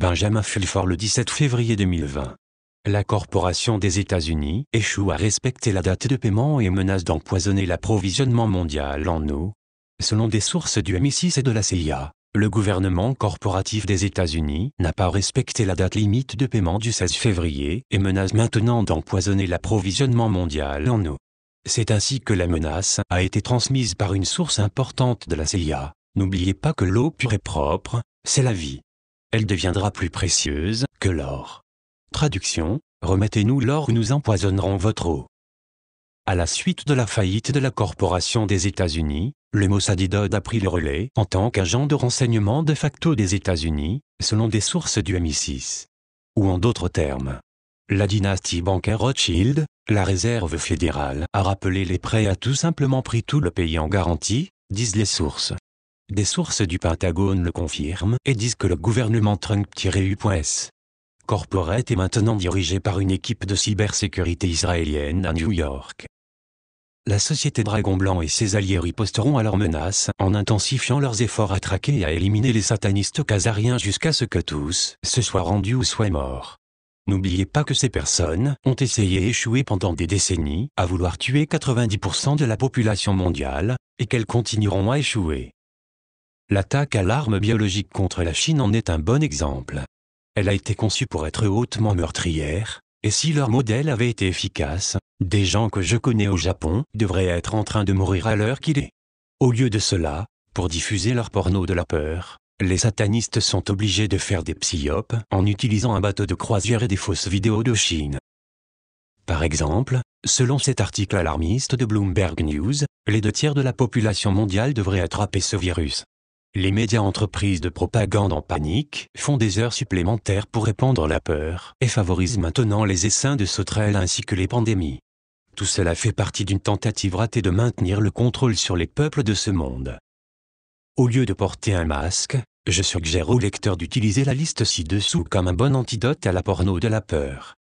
Benjamin Fulford le 17 février 2020. La corporation des États-Unis échoue à respecter la date de paiement et menace d'empoisonner l'approvisionnement mondial en eau. Selon des sources du MI6 et de la CIA, le gouvernement corporatif des États-Unis n'a pas respecté la date limite de paiement du 16 février et menace maintenant d'empoisonner l'approvisionnement mondial en eau. C'est ainsi que la menace a été transmise par une source importante de la CIA. N'oubliez pas que l'eau pure et propre, c'est la vie. Elle deviendra plus précieuse que l'or. Traduction, remettez-nous l'or ou nous empoisonnerons votre eau. À la suite de la faillite de la corporation des États-Unis, le Mossad a pris le relais en tant qu'agent de renseignement de facto des États-Unis, selon des sources du MI6. Ou en d'autres termes, la dynastie bancaire Rothschild, la réserve fédérale, a rappelé les prêts et a tout simplement pris tout le pays en garantie, disent les sources. Des sources du Pentagone le confirment et disent que le gouvernement Trump-U.S. Corporate est maintenant dirigé par une équipe de cybersécurité israélienne à New York. La société Dragon Blanc et ses alliés riposteront à leurs menaces en intensifiant leurs efforts à traquer et à éliminer les satanistes khazariens jusqu'à ce que tous se soient rendus ou soient morts. N'oubliez pas que ces personnes ont essayé et échoué pendant des décennies à vouloir tuer 90% de la population mondiale, et qu'elles continueront à échouer. L'attaque à l'arme biologique contre la Chine en est un bon exemple. Elle a été conçue pour être hautement meurtrière, et si leur modèle avait été efficace, des gens que je connais au Japon devraient être en train de mourir à l'heure qu'il est. Au lieu de cela, pour diffuser leur porno de la peur, les satanistes sont obligés de faire des psyopes en utilisant un bateau de croisière et des fausses vidéos de Chine. Par exemple, selon cet article alarmiste de Bloomberg News, les 2/3 de la population mondiale devraient attraper ce virus. Les médias entreprises de propagande en panique font des heures supplémentaires pour répandre la peur et favorisent maintenant les essaims de sauterelles ainsi que les pandémies. Tout cela fait partie d'une tentative ratée de maintenir le contrôle sur les peuples de ce monde. Au lieu de porter un masque, je suggère aux lecteurs d'utiliser la liste ci-dessous comme un bon antidote à la porno de la peur.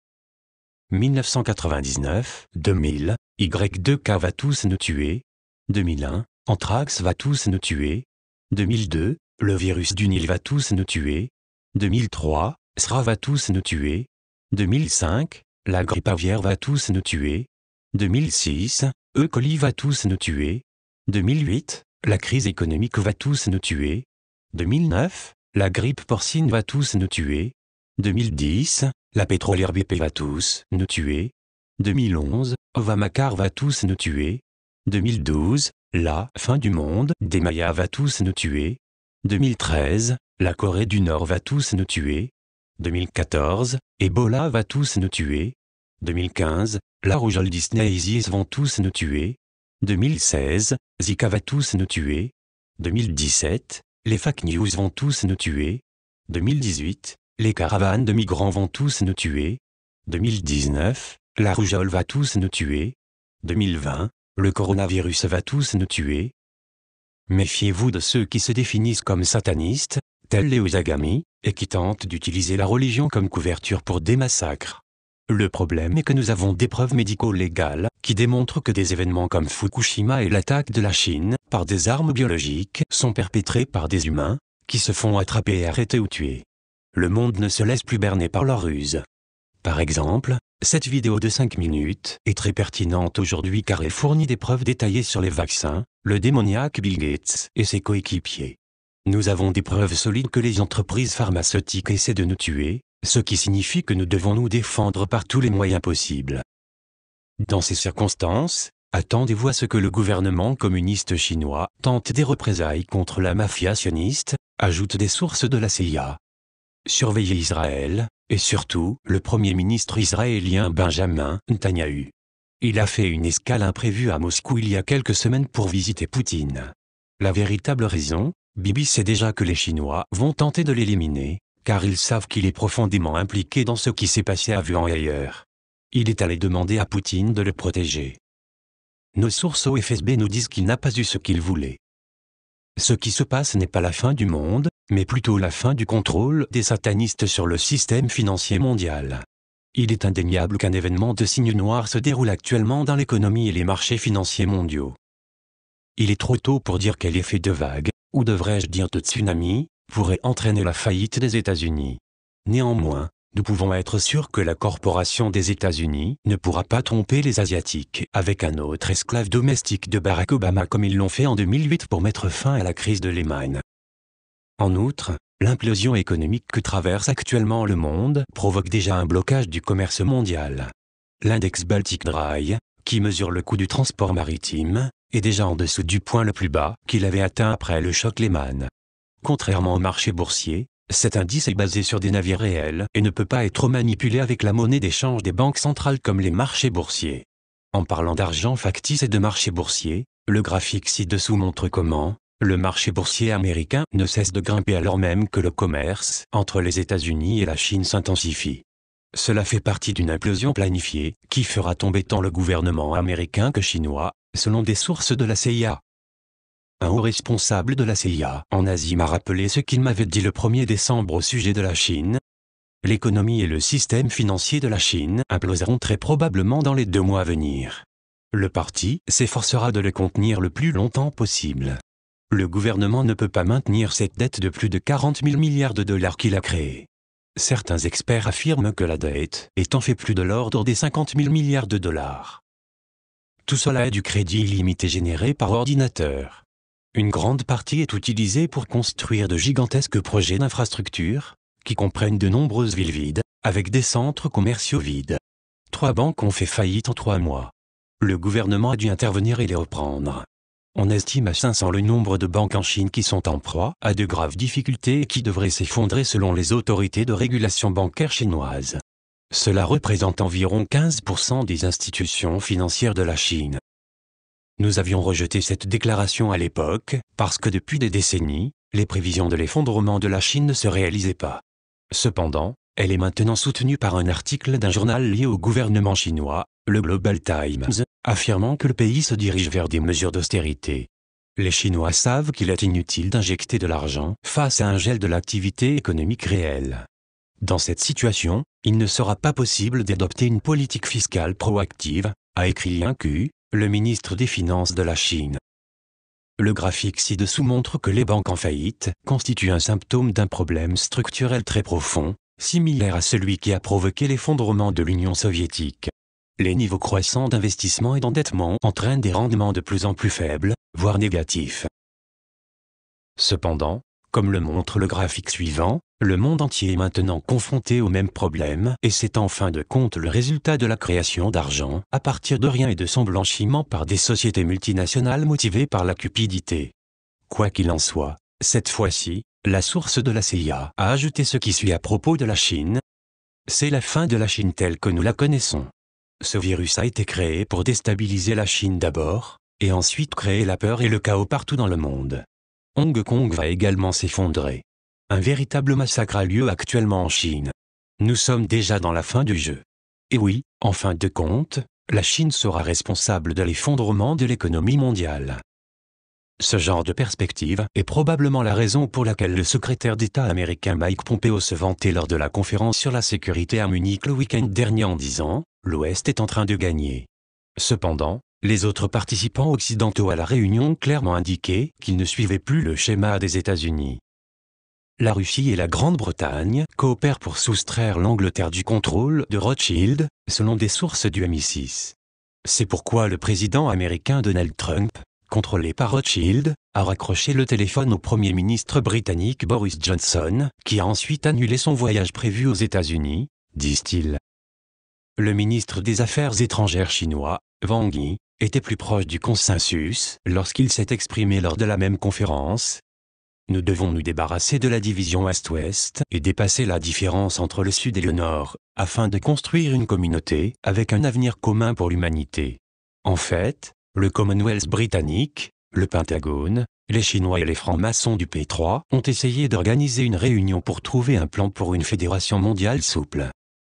1999, 2000, Y2K va tous nous tuer. 2001, Anthrax va tous nous tuer. 2002, le virus du Nil va tous nous tuer. 2003, SRA va tous nous tuer. 2005, la grippe aviaire va tous nous tuer. 2006, E. coli va tous nous tuer. 2008, la crise économique va tous nous tuer. 2009, la grippe porcine va tous nous tuer. 2010, la pétrolière BP va tous nous tuer. 2011, Ovamacar va tous nous tuer. 2012, la fin du monde des Mayas va tous nous tuer. 2013, la Corée du Nord va tous nous tuer. 2014, Ebola va tous nous tuer. 2015, la rougeole Disney Isis vont tous nous tuer. 2016, Zika va tous nous tuer. 2017, les fake news vont tous nous tuer. 2018, les caravanes de migrants vont tous nous tuer. 2019, la rougeole va tous nous tuer. 2020, le coronavirus va tous nous tuer. Méfiez-vous de ceux qui se définissent comme satanistes, tels les Ozagami, et qui tentent d'utiliser la religion comme couverture pour des massacres. Le problème est que nous avons des preuves médico-légales qui démontrent que des événements comme Fukushima et l'attaque de la Chine par des armes biologiques sont perpétrés par des humains qui se font attraper et arrêter ou tuer. Le monde ne se laisse plus berner par leurs ruses. Par exemple, cette vidéo de 5 minutes est très pertinente aujourd'hui car elle fournit des preuves détaillées sur les vaccins, le démoniaque Bill Gates et ses coéquipiers. Nous avons des preuves solides que les entreprises pharmaceutiques essaient de nous tuer, ce qui signifie que nous devons nous défendre par tous les moyens possibles. Dans ces circonstances, attendez-vous à ce que le gouvernement communiste chinois tente des représailles contre la mafia sioniste, ajoutent des sources de la CIA. Surveillez Israël, et surtout le Premier ministre israélien Benjamin Netanyahu. Il a fait une escale imprévue à Moscou il y a quelques semaines pour visiter Poutine. La véritable raison, Bibi sait déjà que les Chinois vont tenter de l'éliminer, car ils savent qu'il est profondément impliqué dans ce qui s'est passé à Wuhan et ailleurs. Il est allé demander à Poutine de le protéger. Nos sources au FSB nous disent qu'il n'a pas eu ce qu'il voulait. Ce qui se passe n'est pas la fin du monde, mais plutôt la fin du contrôle des satanistes sur le système financier mondial. Il est indéniable qu'un événement de signe noir se déroule actuellement dans l'économie et les marchés financiers mondiaux. Il est trop tôt pour dire quel effet de vague, ou devrais-je dire de tsunami, pourrait entraîner la faillite des États-Unis. Néanmoins, nous pouvons être sûrs que la corporation des États-Unis ne pourra pas tromper les Asiatiques avec un autre esclave domestique de Barack Obama comme ils l'ont fait en 2008 pour mettre fin à la crise de Lehman. En outre, l'implosion économique que traverse actuellement le monde provoque déjà un blocage du commerce mondial. L'index Baltic Dry, qui mesure le coût du transport maritime, est déjà en dessous du point le plus bas qu'il avait atteint après le choc Lehman. Contrairement au marché boursier, cet indice est basé sur des navires réels et ne peut pas être manipulé avec la monnaie d'échange des banques centrales comme les marchés boursiers. En parlant d'argent factice et de marché boursier, le graphique ci-dessous montre comment le marché boursier américain ne cesse de grimper alors même que le commerce entre les États-Unis et la Chine s'intensifie. Cela fait partie d'une implosion planifiée qui fera tomber tant le gouvernement américain que chinois, selon des sources de la CIA. Un haut responsable de la CIA en Asie m'a rappelé ce qu'il m'avait dit le 1er décembre au sujet de la Chine. L'économie et le système financier de la Chine imploseront très probablement dans les 2 mois à venir. Le parti s'efforcera de le contenir le plus longtemps possible. Le gouvernement ne peut pas maintenir cette dette de plus de 40 000 milliards de dollars qu'il a créée. Certains experts affirment que la dette est en fait plus de l'ordre des 50 000 milliards de dollars. Tout cela est du crédit illimité généré par ordinateur. Une grande partie est utilisée pour construire de gigantesques projets d'infrastructures, qui comprennent de nombreuses villes vides, avec des centres commerciaux vides. 3 banques ont fait faillite en 3 mois. Le gouvernement a dû intervenir et les reprendre. On estime à 500 le nombre de banques en Chine qui sont en proie à de graves difficultés et qui devraient s'effondrer selon les autorités de régulation bancaire chinoises. Cela représente environ 15% des institutions financières de la Chine. Nous avions rejeté cette déclaration à l'époque, parce que depuis des décennies, les prévisions de l'effondrement de la Chine ne se réalisaient pas. Cependant, elle est maintenant soutenue par un article d'un journal lié au gouvernement chinois, le Global Times, affirmant que le pays se dirige vers des mesures d'austérité. Les Chinois savent qu'il est inutile d'injecter de l'argent face à un gel de l'activité économique réelle. Dans cette situation, il ne sera pas possible d'adopter une politique fiscale proactive, a écrit Liang Qu, le ministre des Finances de la Chine. Le graphique ci-dessous montre que les banques en faillite constituent un symptôme d'un problème structurel très profond, similaire à celui qui a provoqué l'effondrement de l'Union soviétique. Les niveaux croissants d'investissement et d'endettement entraînent des rendements de plus en plus faibles, voire négatifs. Cependant, comme le montre le graphique suivant, le monde entier est maintenant confronté au même problème et c'est en fin de compte le résultat de la création d'argent à partir de rien et de son blanchiment par des sociétés multinationales motivées par la cupidité. Quoi qu'il en soit, cette fois-ci, la source de la CIA a ajouté ce qui suit à propos de la Chine. C'est la fin de la Chine telle que nous la connaissons. Ce virus a été créé pour déstabiliser la Chine d'abord, et ensuite créer la peur et le chaos partout dans le monde. Hong Kong va également s'effondrer. Un véritable massacre a lieu actuellement en Chine. Nous sommes déjà dans la fin du jeu. Et oui, en fin de compte, la Chine sera responsable de l'effondrement de l'économie mondiale. Ce genre de perspective est probablement la raison pour laquelle le secrétaire d'État américain Mike Pompeo se vantait lors de la conférence sur la sécurité à Munich le week-end dernier en disant « L'Ouest est en train de gagner ». Cependant, les autres participants occidentaux à la réunion ont clairement indiqué qu'ils ne suivaient plus le schéma des États-Unis. La Russie et la Grande-Bretagne coopèrent pour soustraire l'Angleterre du contrôle de Rothschild, selon des sources du MI6. C'est pourquoi le président américain Donald Trump, contrôlé par Rothschild, a raccroché le téléphone au Premier ministre britannique Boris Johnson, qui a ensuite annulé son voyage prévu aux États-Unis, disent-ils. Le ministre des Affaires étrangères chinois, Wang Yi, était plus proche du consensus lorsqu'il s'est exprimé lors de la même conférence. Nous devons nous débarrasser de la division Est-Ouest et dépasser la différence entre le Sud et le Nord, afin de construire une communauté avec un avenir commun pour l'humanité. En fait, le Commonwealth britannique, le Pentagone, les Chinois et les francs-maçons du P3 ont essayé d'organiser une réunion pour trouver un plan pour une fédération mondiale souple.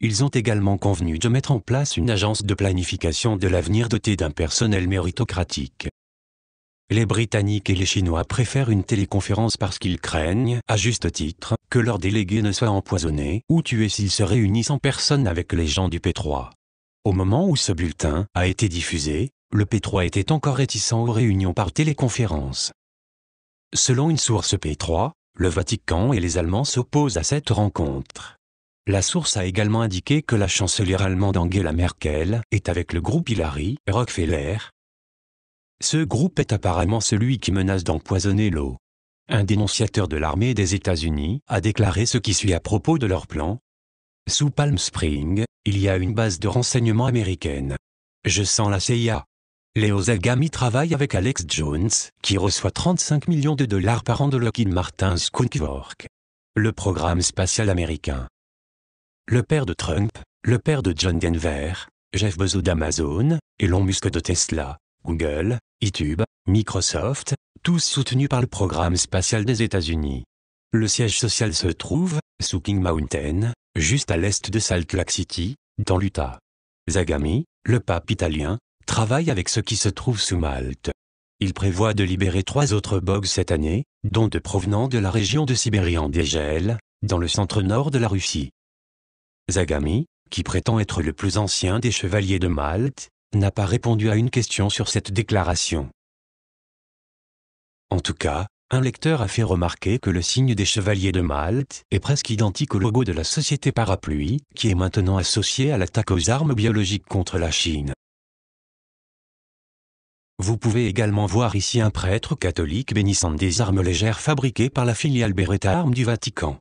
Ils ont également convenu de mettre en place une agence de planification de l'avenir dotée d'un personnel méritocratique. Les Britanniques et les Chinois préfèrent une téléconférence parce qu'ils craignent, à juste titre, que leurs délégués ne soient empoisonnés ou tués s'ils se réunissent en personne avec les gens du P3. Au moment où ce bulletin a été diffusé, le P3 était encore réticent aux réunions par téléconférence. Selon une source P3, le Vatican et les Allemands s'opposent à cette rencontre. La source a également indiqué que la chancelière allemande Angela Merkel est avec le groupe Hillary Rockefeller. Ce groupe est apparemment celui qui menace d'empoisonner l'eau. Un dénonciateur de l'armée des États-Unis a déclaré ce qui suit à propos de leur plan. Sous Palm Springs, il y a une base de renseignement américaine. Je sens la CIA. Léo Zagami travaille avec Alex Jones, qui reçoit 35 millions de dollars par an de Lockheed Martin Skunk Works, le programme spatial américain. Le père de Trump, le père de John Denver, Jeff Bezos d'Amazon, Elon Musk de Tesla, Google, YouTube, Microsoft, tous soutenus par le programme spatial des États-Unis. Le siège social se trouve, sous King Mountain, juste à l'est de Salt Lake City, dans l'Utah. Zagami, le pape italien, travaille avec ceux qui se trouvent sous Malte. Il prévoit de libérer 3 autres bogs cette année, dont 2 provenant de la région de Sibérie en dégel, dans le centre-nord de la Russie. Zagami, qui prétend être le plus ancien des chevaliers de Malte, n'a pas répondu à une question sur cette déclaration. En tout cas, un lecteur a fait remarquer que le signe des chevaliers de Malte est presque identique au logo de la société Parapluie, qui est maintenant associé à l'attaque aux armes biologiques contre la Chine. Vous pouvez également voir ici un prêtre catholique bénissant des armes légères fabriquées par la filiale Beretta Armes du Vatican.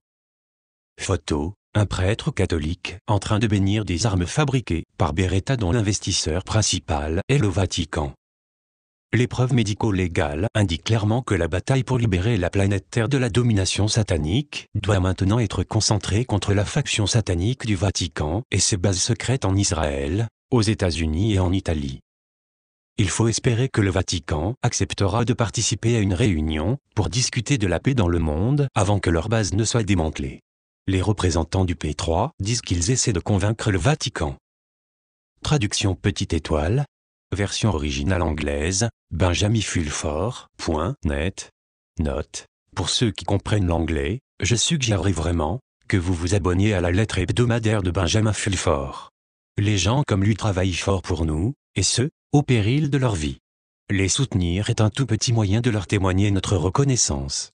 Photo, un prêtre catholique en train de bénir des armes fabriquées par Beretta dont l'investisseur principal est le Vatican. Les preuves médico-légales indiquent clairement que la bataille pour libérer la planète Terre de la domination satanique doit maintenant être concentrée contre la faction satanique du Vatican et ses bases secrètes en Israël, aux États-Unis et en Italie. Il faut espérer que le Vatican acceptera de participer à une réunion pour discuter de la paix dans le monde avant que leur base ne soit démantelée. Les représentants du P3 disent qu'ils essaient de convaincre le Vatican. Traduction petite étoile. Version originale anglaise, benjaminfulford.net. Note. Pour ceux qui comprennent l'anglais, je suggérerais vraiment que vous vous abonniez à la lettre hebdomadaire de Benjamin Fulford. Les gens comme lui travaillent fort pour nous, et ce, au péril de leur vie. Les soutenir est un tout petit moyen de leur témoigner notre reconnaissance.